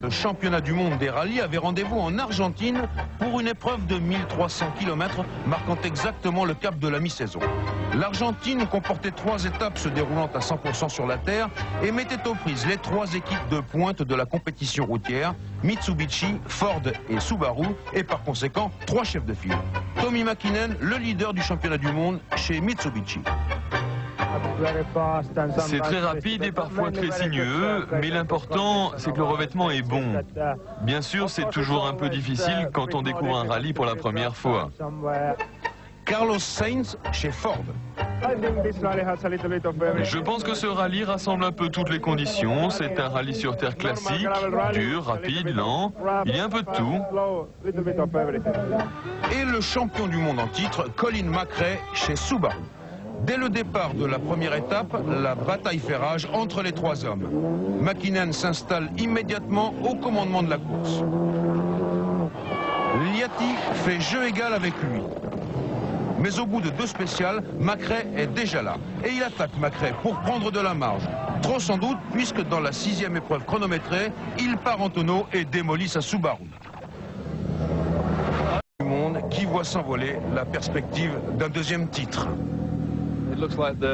Le championnat du monde des rallyes avait rendez-vous en Argentine pour une épreuve de 1300 km marquant exactement le cap de la mi-saison. L'Argentine comportait 3 étapes se déroulant à 100% sur la terre et mettait aux prises les 3 équipes de pointe de la compétition routière, Mitsubishi, Ford et Subaru, et par conséquent 3 chefs de file. Tommi Mäkinen, le leader du championnat du monde chez Mitsubishi. C'est très rapide et parfois très sinueux, mais l'important, c'est que le revêtement est bon. Bien sûr, c'est toujours un peu difficile quand on découvre un rallye pour la première fois. Carlos Sainz chez Ford. Je pense que ce rallye rassemble un peu toutes les conditions. C'est un rallye sur terre classique, dur, rapide, lent. Il y a un peu de tout. Et le champion du monde en titre, Colin McRae chez Subaru. Dès le départ de la première étape, la bataille fait rage entre les 3 hommes. Mäkinen s'installe immédiatement au commandement de la course. Liati fait jeu égal avec lui. Mais au bout de 2 spéciales, McRae est déjà là. Et il attaque McRae pour prendre de la marge. Trop sans doute, puisque dans la 6e épreuve chronométrée, il part en tonneau et démolit sa Subaru. Du monde qui voit s'envoler la perspective d'un 2e titre.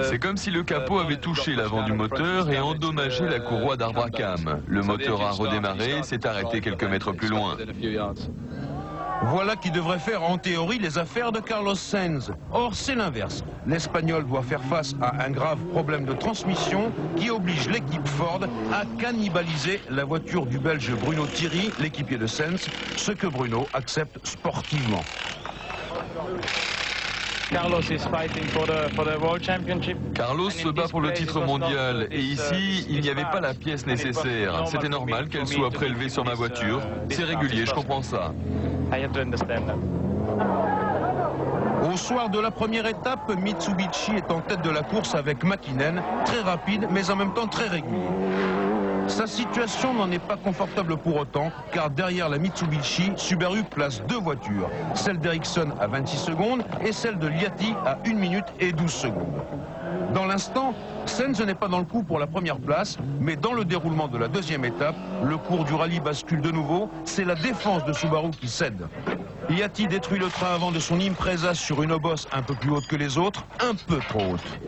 C'est comme si le capot avait touché l'avant du moteur et endommagé la courroie d'arbre à cames. Le moteur a redémarré et s'est arrêté quelques mètres plus loin. Voilà qui devrait faire en théorie les affaires de Carlos Sainz. Or, c'est l'inverse. L'Espagnol doit faire face à un grave problème de transmission qui oblige l'équipe Ford à cannibaliser la voiture du Belge Bruno Thierry, l'équipier de Sainz, ce que Bruno accepte sportivement. Carlos se bat pour le titre mondial et ici, il n'y avait pas la pièce nécessaire. C'était normal qu'elle soit prélevée sur ma voiture. C'est régulier, je comprends ça. Au soir de la première étape, Mitsubishi est en tête de la course avec Mäkinen, très rapide mais en même temps très régulier. Sa situation n'en est pas confortable pour autant, car derrière la Mitsubishi, Subaru place 2 voitures. Celle d'Ericsson à 26 secondes et celle de Liati à 1 minute et 12 secondes. Dans l'instant, Sainz n'est pas dans le coup pour la première place, mais dans le déroulement de la 2e étape, le cours du rallye bascule de nouveau, c'est la défense de Subaru qui cède. Liati détruit le train avant de son Impreza sur une bosse un peu plus haute que les autres, un peu trop haute.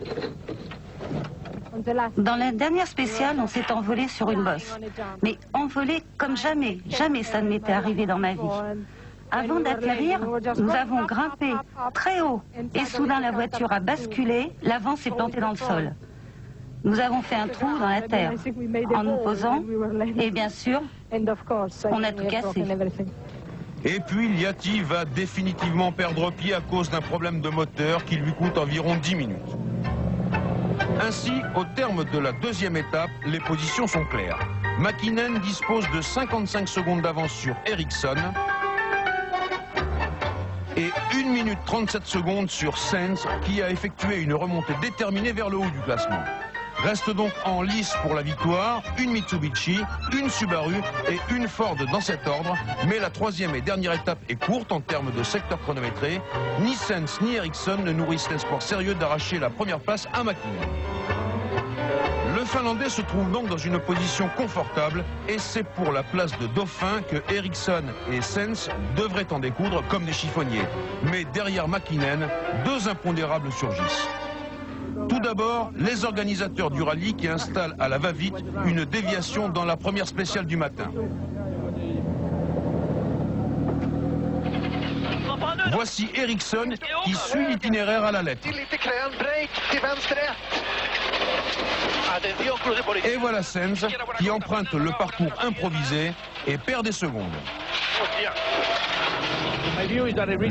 Dans la dernière spéciale, on s'est envolé sur une bosse. Mais envolé comme jamais. Jamais ça ne m'était arrivé dans ma vie. Avant d'atterrir, nous avons grimpé très haut. Et soudain, la voiture a basculé, l'avant s'est planté dans le sol. Nous avons fait un trou dans la terre en nous posant. Et bien sûr, on a tout cassé. Et puis Liati va définitivement perdre pied à cause d'un problème de moteur qui lui coûte environ 10 minutes. Ainsi, au terme de la 2e étape, les positions sont claires. Mäkinen dispose de 55 secondes d'avance sur Ericsson et 1 minute 37 secondes sur Sainz qui a effectué une remontée déterminée vers le haut du classement. Reste donc en lice pour la victoire, une Mitsubishi, une Subaru et une Ford dans cet ordre. Mais la 3e et dernière étape est courte en termes de secteur chronométré. Ni Sainz ni Ericsson ne nourrissent l'espoir sérieux d'arracher la première place à Mäkinen. Le Finlandais se trouve donc dans une position confortable et c'est pour la place de dauphin que Ericsson et Sainz devraient en découdre comme des chiffonniers. Mais derrière Mäkinen, 2 impondérables surgissent. Tout d'abord, les organisateurs du rallye qui installent à la va-vite une déviation dans la première spéciale du matin. Voici Ericsson qui suit l'itinéraire à la lettre. Et voilà Sainz qui emprunte le parcours improvisé et perd des secondes.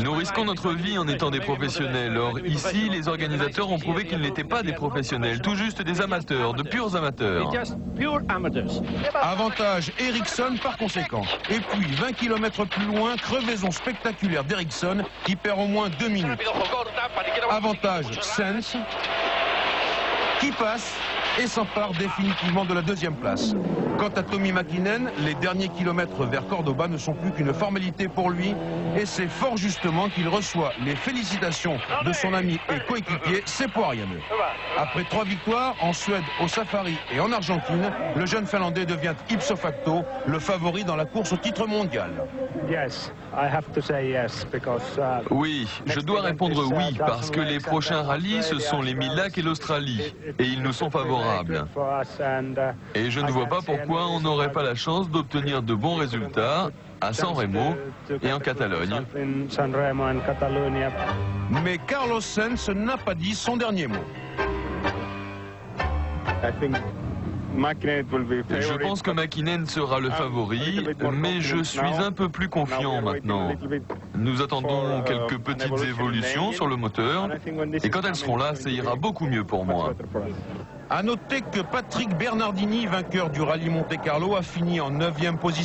Nous risquons notre vie en étant des professionnels. Or, ici, les organisateurs ont prouvé qu'ils n'étaient pas des professionnels, tout juste des amateurs, de purs amateurs. Avantage Ericsson par conséquent. Et puis, 20 km plus loin, crevaison spectaculaire d'Ericsson qui perd au moins 2 minutes. Avantage Sainz qui passe et s'empare définitivement de la deuxième place. Quant à Tommy Mäkinen, les derniers kilomètres vers Cordoba ne sont plus qu'une formalité pour lui et c'est fort justement qu'il reçoit les félicitations de son ami et coéquipier Seppo Ariane. Après 3 victoires en Suède, au Safari et en Argentine, le jeune Finlandais devient ipso facto le favori dans la course au titre mondial. Oui, je dois répondre oui, parce que les prochains rallyes, ce sont les 1000 lacs et l'Australie, et ils nous sont favorables. Et je ne vois pas pourquoi on n'aurait pas la chance d'obtenir de bons résultats à San Remo et en Catalogne. Mais Carlos Sainz n'a pas dit son dernier mot. Je pense que Mäkinen sera le favori, mais je suis un peu plus confiant maintenant. Nous attendons quelques petites évolutions sur le moteur, et quand elles seront là, ça ira beaucoup mieux pour moi. À noter que Patrick Bernardini, vainqueur du rallye Monte-Carlo, a fini en 9e position.